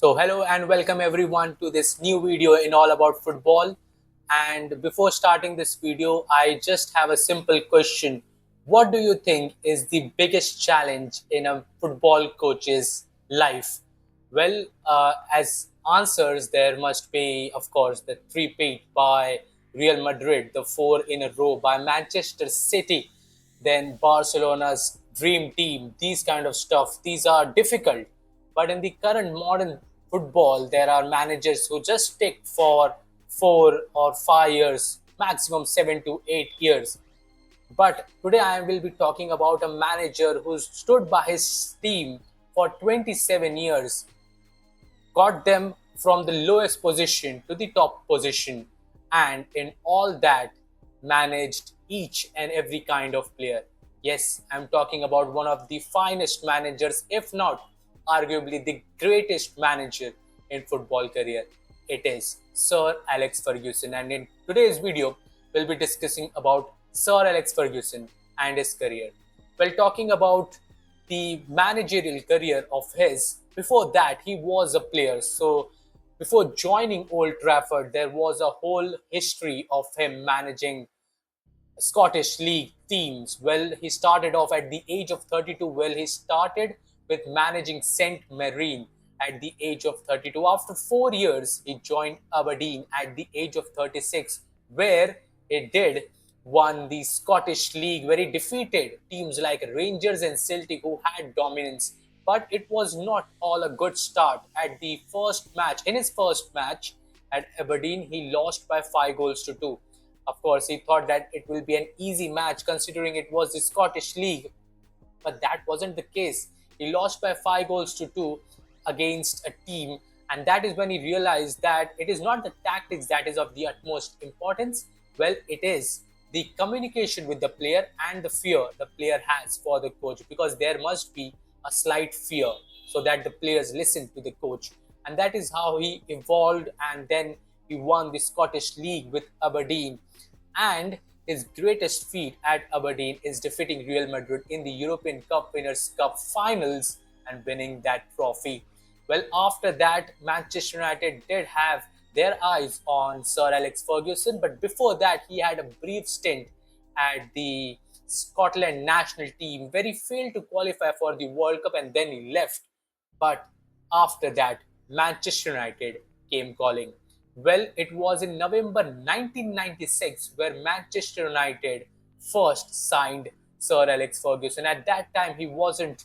So hello and welcome everyone to this new video in all about football. And before starting this video, I just have a simple question. What do you think is the biggest challenge in a football coach's life? Well, as answers, there must be, of course, the three-peat by Real Madrid, the four in a row by Manchester City, then Barcelona's dream team, these kind of stuff. These are difficult. But in the current modern football, there are managers who just stick for 4 or 5 years, maximum 7 to 8 years. But today I will be talking about a manager who stood by his team for 27 years, got them from the lowest position to the top position, and in all that, managed each and every kind of player. Yes, I'm talking about one of the finest managers, if not arguably the greatest manager in football career. It is Sir Alex Ferguson, and in today's video, we'll be discussing about Sir Alex Ferguson and his career. Well, talking about the managerial career of his, before that, he was a player. So, before joining Old Trafford, there was a whole history of him managing Scottish League teams. Well, he started off at the age of 32. Well, he started with managing St. Marine at the age of 32. After 4 years, he joined Aberdeen at the age of 36, where he did won the Scottish League, where he defeated teams like Rangers and Celtic who had dominance. But it was not all a good start at the first match. In his first match at Aberdeen, he lost by 5 goals to 2. Of course, he thought that it will be an easy match considering it was the Scottish League, but that wasn't the case. He lost by 5 goals to 2 against a team, and that is when he realized that it is not the tactics that is of the utmost importance. Well, it is the communication with the player and the fear the player has for the coach, because there must be a slight fear so that the players listen to the coach. And that is how he evolved, and then he won the Scottish League with Aberdeen. And his greatest feat at Aberdeen is defeating Real Madrid in the European Cup Winners' Cup finals and winning that trophy. Well, after that, Manchester United did have their eyes on Sir Alex Ferguson, but before that, he had a brief stint at the Scotland national team where he failed to qualify for the World Cup and then he left. But after that, Manchester United came calling. Well, it was in November 1996 where Manchester United first signed Sir Alex Ferguson. At that time, he wasn't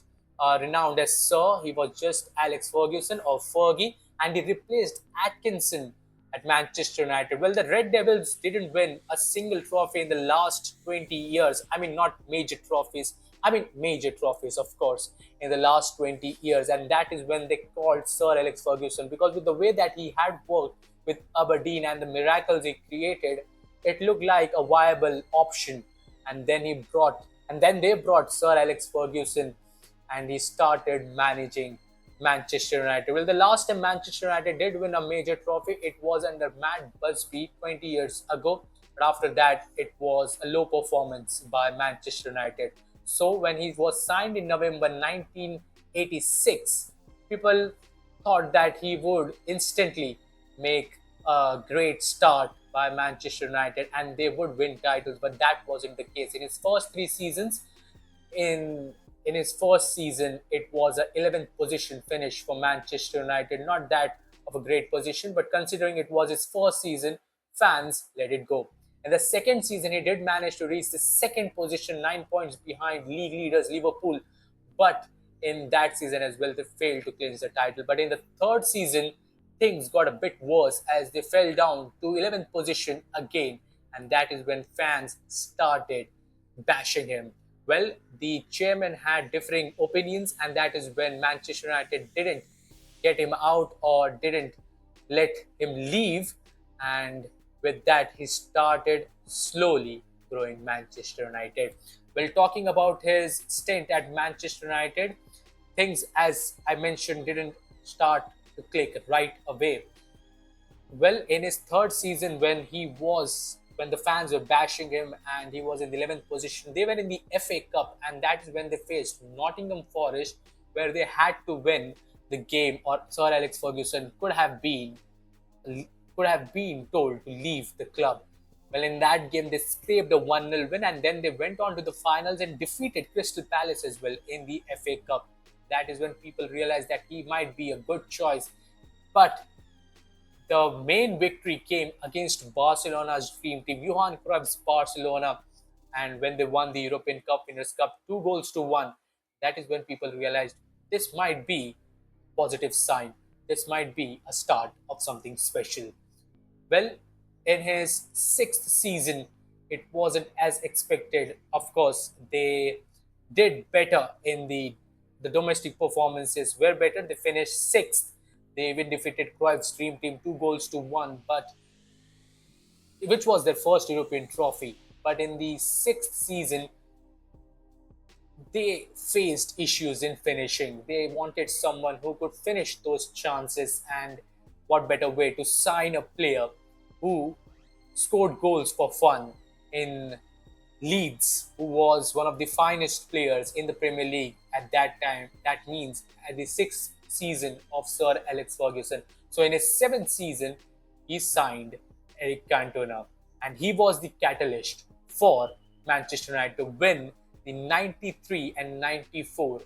renowned as Sir, he was just Alex Ferguson or Fergie, and he replaced Atkinson at Manchester United. Well, the Red Devils didn't win a single trophy in the last 20 years. I mean, not major trophies. I mean, major trophies, of course, in the last 20 years. And that is when they called Sir Alex Ferguson, because with the way that he had worked with Aberdeen and the miracles he created, it looked like a viable option. And then they brought Sir Alex Ferguson, and he started managing Manchester United. Well, the last time Manchester United did win a major trophy, it was under Matt Busby 20 years ago. But after that, it was a low performance by Manchester United. So when he was signed in November 1986, people thought that he would instantly make a great start by Manchester United and they would win titles, but that wasn't the case. In his first 3 seasons, in in his first season, it was a 11th position finish for Manchester United. Not that of a great position, but considering it was his first season, fans let it go. In the second season, he did manage to reach the second position, 9 points behind league leaders Liverpool. But in that season as well, they failed to clinch the title. But in the third season, things got a bit worse as they fell down to 11th position again. And that is when fans started bashing him. Well, the chairman had differing opinions, and that is when Manchester United didn't get him out or didn't let him leave. And with that, he started slowly growing Manchester United. Well, talking about his stint at Manchester United, things, as I mentioned, didn't start to click right away. Well, in his third season, when the fans were bashing him and he was in the 11th position, they were in the FA Cup, and that is when they faced Nottingham Forest, where they had to win the game, or Sir Alex Ferguson could have been told to leave the club. Well, in that game, they scraped a 1-0 win, and then they went on to the finals and defeated Crystal Palace as well in the FA Cup. That is when people realized that he might be a good choice. But the main victory came against Barcelona's dream team, Johan Cruyff's Barcelona. And when they won the European Cup, Winners' Cup, 2-1, that is when people realized this might be a positive sign. This might be a start of something special. Well, in his sixth season, it wasn't as expected. Of course, they did better in the domestic performances were better. They finished sixth. They even defeated Cruyff's dream team 2-1, but which was their first European trophy. But in the sixth season, they faced issues in finishing. They wanted someone who could finish those chances, and what better way to sign a player who scored goals for fun in Leeds, who was one of the finest players in the Premier League at that time. That means at the sixth season of Sir Alex Ferguson. So in his seventh season, he signed Eric Cantona, and he was the catalyst for Manchester United to win the 93 and 94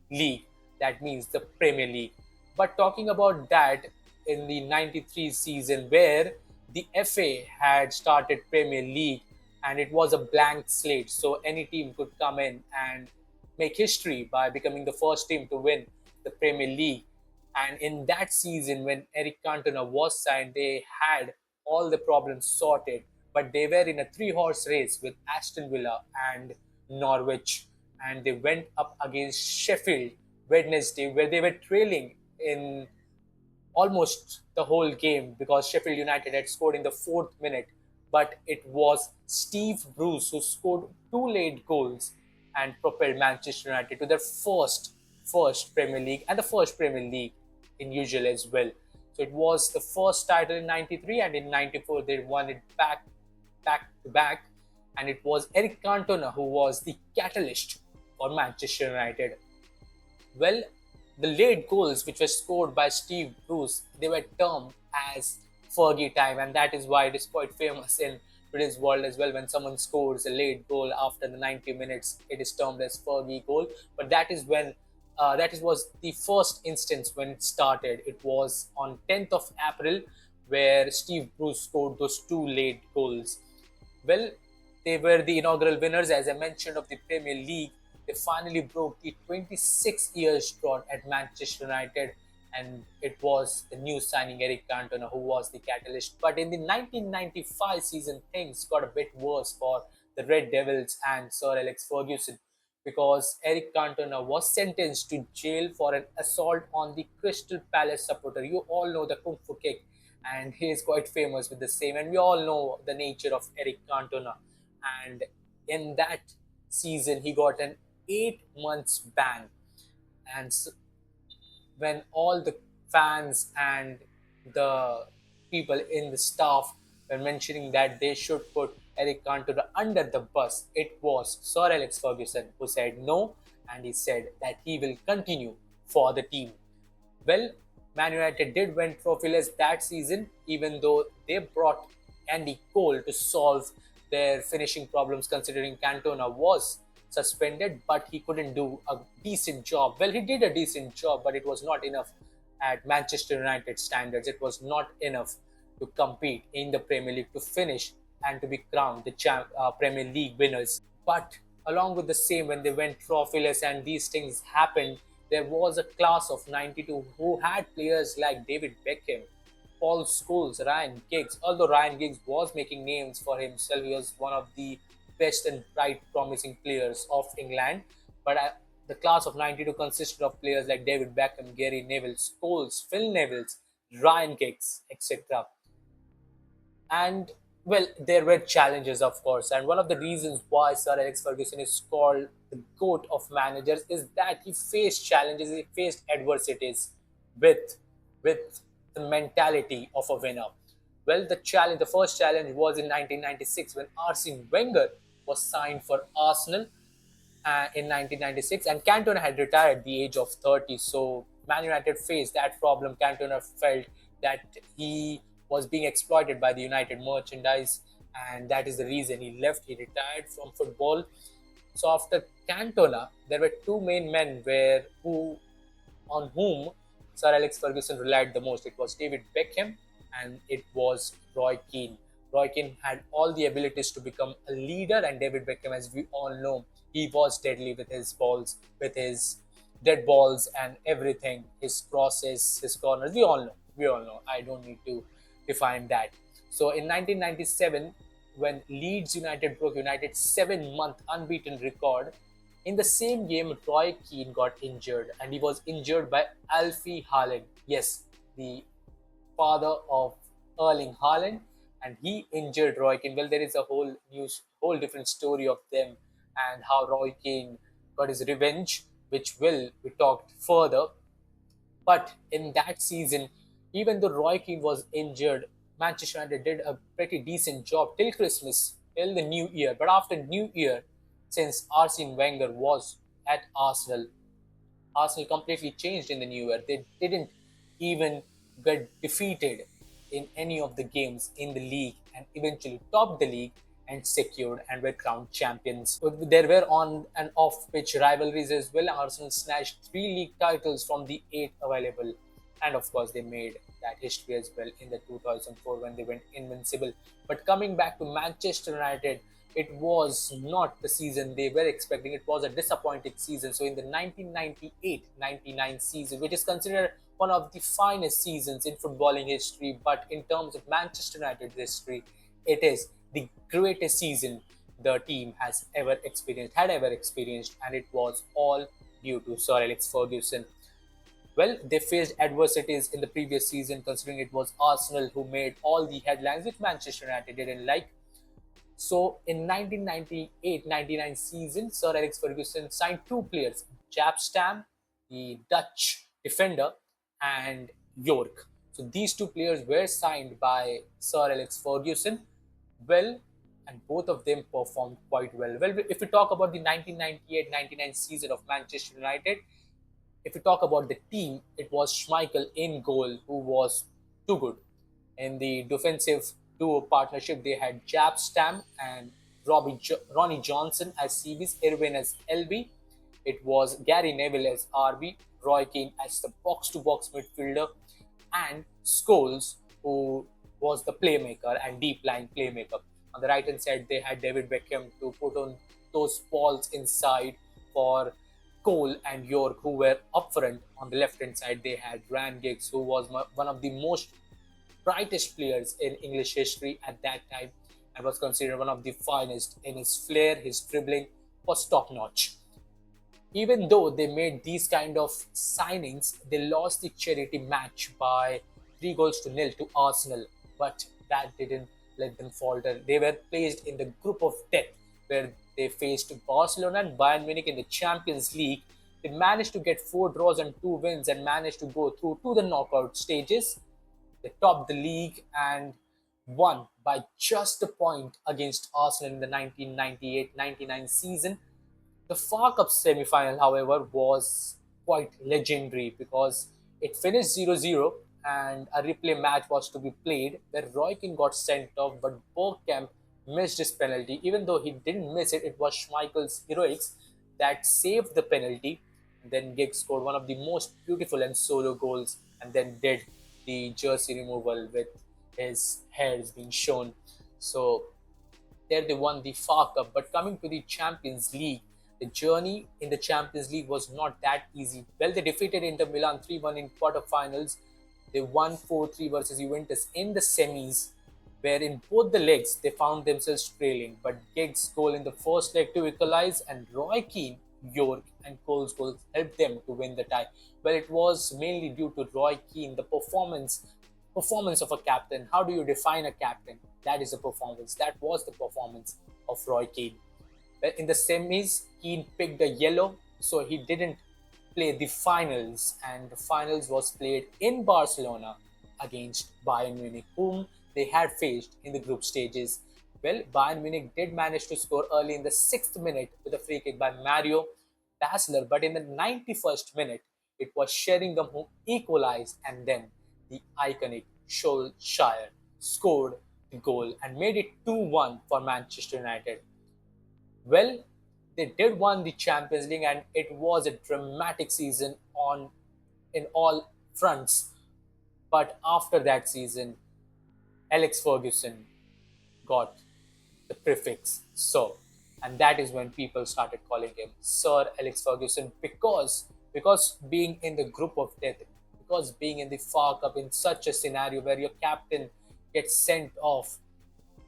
league. That means the Premier League. But talking about that, in the 93 season, where the FA had started Premier League and it was a blank slate, so any team could come in and make history by becoming the first team to win the Premier League. And in that season, when Eric Cantona was signed, they had all the problems sorted, but they were in a three-horse race with Aston Villa and Norwich, and they went up against Sheffield Wednesday, where they were trailing in almost the whole game because Sheffield United had scored in the fourth minute. But it was Steve Bruce who scored two late goals and propelled Manchester United to their first Premier League and the first Premier League in usual as well. So it was the first title in 93, and in 94 they won it back to back. And it was Eric Cantona who was the catalyst for Manchester United. Well, the late goals which were scored by Steve Bruce, they were termed as Fergie time, and that is why it is quite famous in today's world as well. When someone scores a late goal after the 90 minutes, it is termed as Fergie goal. But that is when was the first instance when it started. It was on 10th of April where Steve Bruce scored those two late goals. Well, they were the inaugural winners, as I mentioned, of the Premier League. They finally broke the 26 years drought at Manchester United, and it was the new signing Eric Cantona who was the catalyst. But in the 1995 season, things got a bit worse for the Red Devils and Sir Alex Ferguson, because Eric Cantona was sentenced to jail for an assault on the Crystal Palace supporter. You all know the Kung Fu kick, and he is quite famous with the same. And we all know the nature of Eric Cantona. And in that season, he got an 8 months ban. And when all the fans and the people in the staff were mentioning that they should put Eric Cantona under the bus, it was Sir Alex Ferguson who said no, and he said that he will continue for the team. Well, Man United did win trophyless that season, even though they brought Andy Cole to solve their finishing problems, considering Cantona was suspended, but he couldn't do a decent job. Well, he did a decent job, but it was not enough at Manchester United standards. It was not enough to compete in the Premier League, to finish and to be crowned the Premier League winners. But along with the same, when they went trophyless and these things happened, there was a class of 92 who had players like David Beckham, Paul Scholes, Ryan Giggs. Although Ryan Giggs was making names for himself, he was one of the best and bright promising players of England. But the class of 92 consisted of players like David Beckham, Gary Neville, Scholes, Phil Neville, Ryan Giggs, etc. And well, there were challenges, of course. And one of the reasons why Sir Alex Ferguson is called the GOAT of managers is that he faced challenges, he faced adversities with the mentality of a winner. Well, the first challenge was in 1996 when Arsene Wenger was signed for Arsenal in 1996, and Cantona had retired at the age of 30. So Man United faced that problem, Cantona felt that he was being exploited by the United merchandise, and that is the reason he left. He retired from football. So after Cantona, there were two main men who on whom Sir Alex Ferguson relied the most. It was David Beckham and it was Roy Keane. Roy Keane had all the abilities to become a leader, and David Beckham, as we all know, he was deadly with his balls, with his dead balls and everything, his crosses, his corners. We all know. We all know. I don't need to define that. So in 1997, when Leeds United broke United's 7-month unbeaten record, in the same game, Roy Keane got injured, and he was injured by Alfie Haaland. Yes, the father of Erling Haaland, and he injured Roy Keane. Well, there is a whole different story of them and how Roy Keane got his revenge, which will be talked further. But in that season, even though Roy Keane was injured, Manchester United did a pretty decent job till Christmas, till the New Year. But after New Year, since Arsene Wenger was at Arsenal, Arsenal completely changed in the new year. They didn't even get defeated in any of the games in the league and eventually topped the league and secured and were crowned champions. There were on and off pitch rivalries as well. Arsenal snatched 3 league titles from the 8 available. And of course, they made that history as well in the 2004 when they went invincible. But coming back to Manchester United, it was not the season they were expecting. It was a disappointing season. So in the 1998-99 season, which is considered one of the finest seasons in footballing history, but in terms of Manchester United history, it is the greatest season the team had ever experienced, and it was all due to Sir Alex Ferguson. Well, they faced adversities in the previous season, considering it was Arsenal who made all the headlines, which Manchester United didn't like. So in 1998-99 season, Sir Alex Ferguson signed two players, Jaap Stam, the Dutch defender, and York. So these two players were signed by Sir Alex Ferguson. Well, and both of them performed quite well. Well, if we talk about the 1998-99 season of Manchester United, if we talk about the team, it was Schmeichel in goal, who was too good. In the defensive duo partnership, they had Jaap Stam and Ronnie Johnson as CBs, Irwin as LB. It was Gary Neville as RB, Roy Keane as the box-to-box midfielder, and Scholes, who was the playmaker and deep line playmaker. On the right hand side, they had David Beckham to put on those balls inside for Cole and York, who were up front. On the left hand side, they had Ryan Giggs, who was one of the most brightest players in English history at that time and was considered one of the finest. In his flair, his dribbling was top notch. Even though they made these kind of signings, they lost the charity match by 3 goals to 0 to Arsenal, but that didn't let them falter. They were placed in the group of death where they faced Barcelona and Bayern Munich in the Champions League. They managed to get 4 draws and 2 wins and managed to go through to the knockout stages. They topped the league and won by just a point against Arsenal in the 1998-99 season. The FA Cup semi-final, however, was quite legendary because it finished 0-0 and a replay match was to be played where Roy Keane got sent off, but Bergkamp missed his penalty. Even though he didn't miss it, it was Schmeichel's heroics that saved the penalty. Then Giggs scored one of the most beautiful and solo goals and then did the jersey removal with his hairs being shown. So there they won the FA Cup. But coming to the Champions League, the journey in the Champions League was not that easy. Well, they defeated Inter Milan 3-1 in quarterfinals. They won 4-3 versus Juventus in the semis, where in both the legs they found themselves trailing. But Giggs' goal in the first leg to equalize and Roy Keane, York and Cole's goals helped them to win the tie. Well, it was mainly due to Roy Keane, the performance of a captain. How do you define a captain? That is a performance. That was the performance of Roy Keane. Well, in the semis, Keane picked a yellow, so he didn't play the finals, and the finals was played in Barcelona against Bayern Munich, whom they had faced in the group stages. Well, Bayern Munich did manage to score early in the 6th minute with a free kick by Mario Basler, but in the 91st minute, It was Sheringham who equalized, and then the iconic Solskjaer scored the goal and made it 2-1 for Manchester United. Well, they did won the Champions League, and it was a dramatic season on in all fronts. But after that season, Alex Ferguson got the prefix Sir, and that is when people started calling him Sir Alex Ferguson, because being in the group of death, because being in the FA Cup in such a scenario where your captain gets sent off,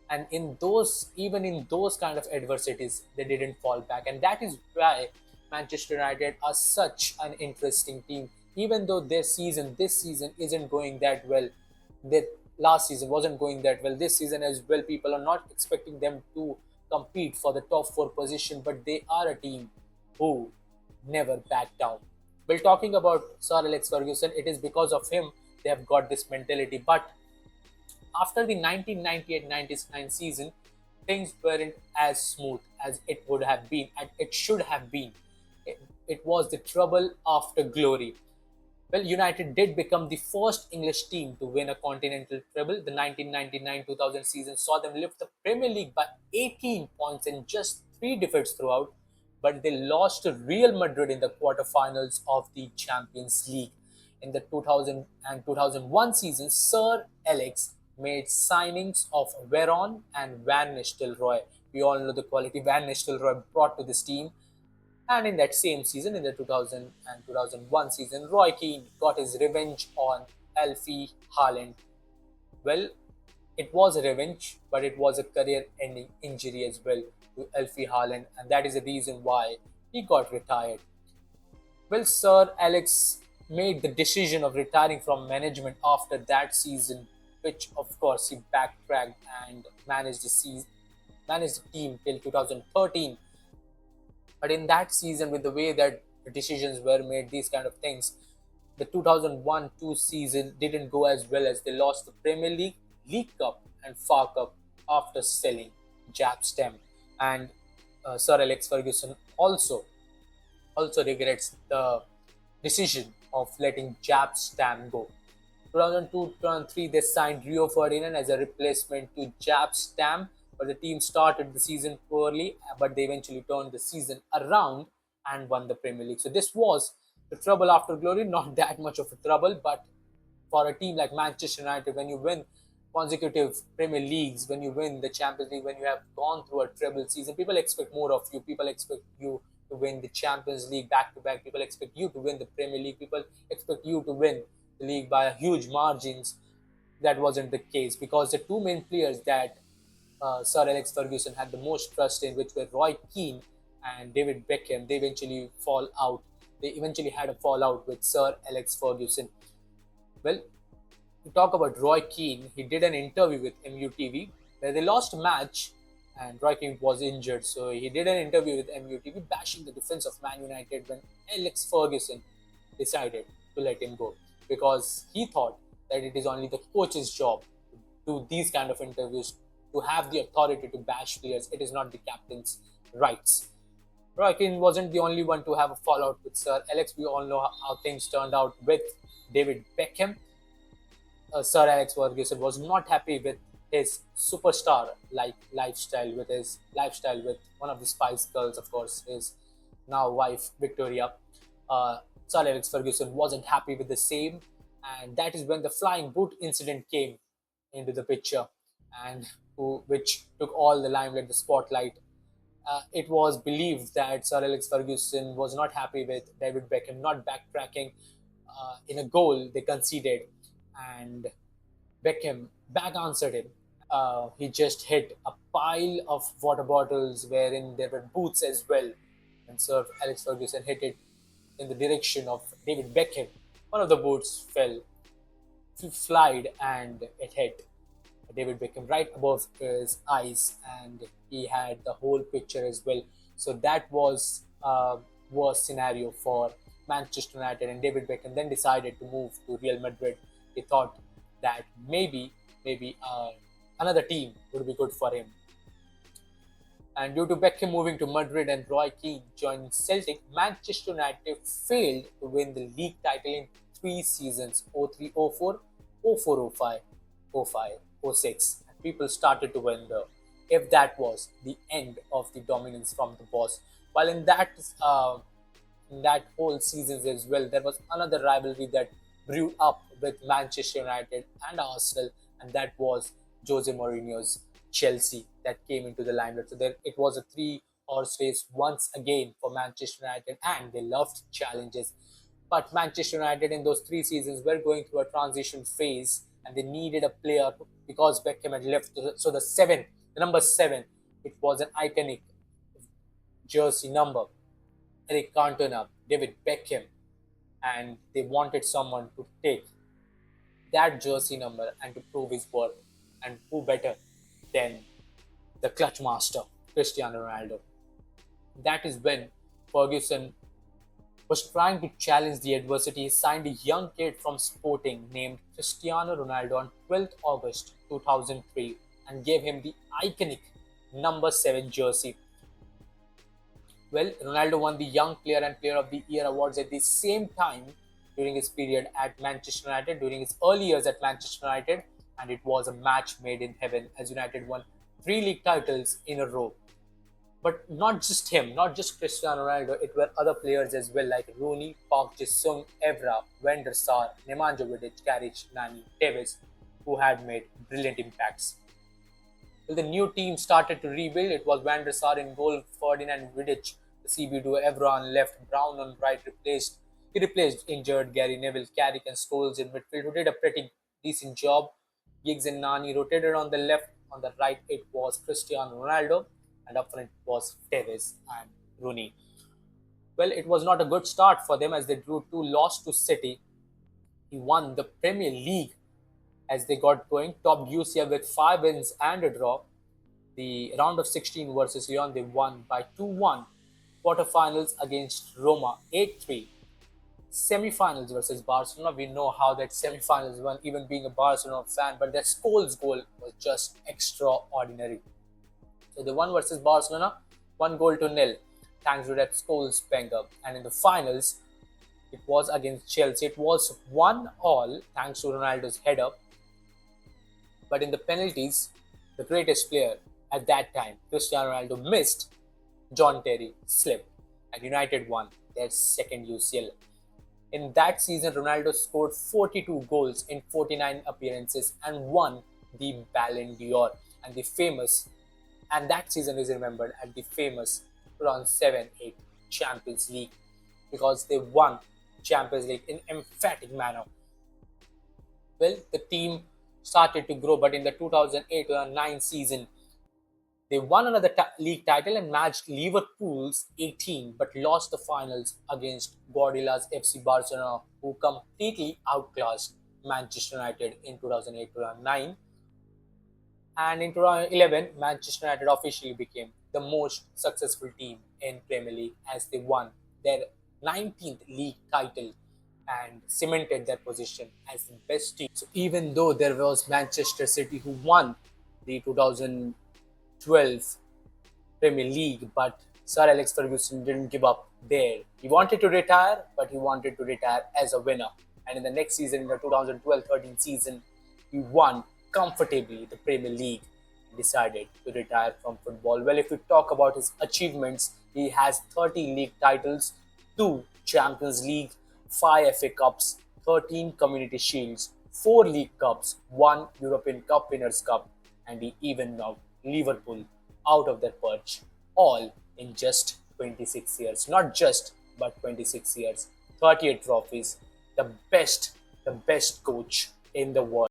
and in those, even in those kind of adversities, they didn't fall back, and that is why Manchester United are such an interesting team. Even though this season isn't going that well, their last season wasn't going that well, this season as well, people are not expecting them to compete for the top 4 position, but they are a team who never back down. Well, talking about Sir Alex Ferguson, it is because of him they have got this mentality. But after the 1998-99 season, things weren't as smooth as it would have been and it should have been. It was the trouble after glory. Well, United did become the first English team to win a continental treble. The 1999-2000 season saw them lift the Premier League by 18 points and just 3 defeats throughout, but they lost to Real Madrid in the quarterfinals of the Champions League. In the 2000 and 2001 season, Sir Alex made signings of Veron and Van Nistelrooy. We all know the quality Van Nistelrooy brought to this team. And in that same season, in the 2000 and 2001 season, Roy Keane got his revenge on Alfie Haaland. Well, it was a revenge, but it was a career-ending injury as well to Alfie Haaland, and that is the reason why he got retired. Well, Sir Alex made the decision of retiring from management after that season, which of course he backtracked and managed the team till 2013. But in that season, with the way that the decisions were made, these kind of things, the 2001-2 season didn't go as well, as they lost the Premier League, League Cup, and FA Cup after selling Jap Stem. And Sir Alex Ferguson also regrets the decision of letting Jap Stam go. 2002-2003, they signed Rio Ferdinand as a replacement to Jap Stam, but the team started the season poorly, but they eventually turned the season around and won the Premier League. So this was the trouble after glory, not that much of a trouble, but for a team like Manchester United, when you win consecutive Premier Leagues, when you win the Champions League, when you have gone through a treble season, people expect more of you. People expect you to win the Champions League back to back. People expect you to win the Premier League. People expect you to win the league by huge margins. That wasn't the case, because the two main players that Sir Alex Ferguson had the most trust in, which were Roy Keane and David Beckham, they eventually fall out. They eventually had a fallout with Sir Alex Ferguson. Well, to talk about Roy Keane, he did an interview with MUTV where they lost a match and Roy Keane was injured. So he did an interview with MUTV bashing the defense of Man United when Alex Ferguson decided to let him go, because he thought that it is only the coach's job to do these kind of interviews, to have the authority to bash players. It is not the captain's rights. Roy Keane wasn't the only one to have a fallout with Sir Alex. We all know how things turned out with David Beckham. Sir Alex Ferguson was not happy with his superstar-like lifestyle, with one of the Spice Girls, of course, his now wife Victoria. Sir Alex Ferguson wasn't happy with the same, and that is when the flying boot incident came into the picture, and which took all the limelight, the spotlight. It was believed that Sir Alex Ferguson was not happy with David Beckham not backtracking in a goal they conceded, and Beckham back answered him. He just hit a pile of water bottles wherein there were boots as well, and Sir Alex Ferguson hit it in the direction of David Beckham. One of the boots flied, and it hit David Beckham right above his eyes, and he had the whole picture as well. So that was a worst scenario for Manchester United, and David Beckham then decided to move to Real Madrid. He thought that maybe another team would be good for him. And due to Beckham moving to Madrid and Roy Keane joining Celtic, Manchester United failed to win the league title in 3 seasons: 03-04, 04-05, 05-06. And people started to wonder if that was the end of the dominance from the boss. While in that whole seasons as well, there was another rivalry that brewed up with Manchester United and Arsenal, and that was Jose Mourinho's Chelsea that came into the limelight. So there, it was a three-horse race once again for Manchester United, and they loved challenges. But Manchester United in those 3 seasons were going through a transition phase, and they needed a player because Beckham had left. So the number seven, it was an iconic jersey number. Eric Cantona, David Beckham, and they wanted someone to take that jersey number and to prove his worth. And who better than the clutch master, Cristiano Ronaldo? That is when Ferguson was trying to challenge the adversity. He signed a young kid from Sporting named Cristiano Ronaldo on 12th August 2003 and gave him the iconic number 7 jersey. Well, Ronaldo won the Young Player and Player of the Year awards at the same time during his period at Manchester United, during his early years at Manchester United, and it was a match made in heaven as United won 3 league titles in a row. But not just him, not just Cristiano Ronaldo, it were other players as well like Rooney, Park Ji-sung, Evra, Van der Sar, Nemanja Vidic, Karic, Nani, Tevez, who had made brilliant impacts. Well, the new team started to rebuild. It was Van der Sar in goal, Ferdinand Vidic, the CB duo, Evra on left, Brown on right, he replaced injured Gary Neville, Carrick and Scholes in midfield, who did a pretty decent job. Giggs and Nani rotated on the left. On the right, it was Cristiano Ronaldo, and up front was Tevez and Rooney. Well, it was not a good start for them as they drew 2 losses to City. He won the Premier League as they got going, topped UCL with 5 wins and a draw. The round of 16 versus Lyon, they won by 2-1. Quarterfinals against Roma, 8-3. Semi-finals versus Barcelona, we know how that semi-finals won, even being a Barcelona fan, but that Scholes goal was just extraordinary. So they won versus Barcelona, 1-0, thanks to that Scholes banger. And in the finals, it was against Chelsea. It was 1-1 thanks to Ronaldo's header. But in the penalties, the greatest player at that time, Cristiano Ronaldo, missed. John Terry slipped, and United won their second UCL. In that season, Ronaldo scored 42 goals in 49 appearances and won the Ballon d'Or. And that season is remembered as the famous 2007-8 Champions League, because they won Champions League in emphatic manner. Well, the team started to grow, but in the 2008-2009 season, they won another league title and matched Liverpool's 18, but lost the finals against Guardiola's FC Barcelona, who completely outclassed Manchester United in 2008-2009. And in 2011, Manchester United officially became the most successful team in Premier League as they won their 19th league title and cemented their position as the best team. So even though there was Manchester City who won the 2012 Premier League, but Sir Alex Ferguson didn't give up there. He wanted to retire, but he wanted to retire as a winner. And in the next season, in the 2012-13 season, he won comfortably the Premier League and decided to retire from football. Well, if we talk about his achievements, he has 30 league titles, 2 Champions League, 5 FA Cups, 13 Community Shields, 4 League Cups, 1 European Cup Winners' Cup, and he even knocked Liverpool out of their perch, all in just 26 years. Not just, but 26 years. 38 trophies. The best coach in the world.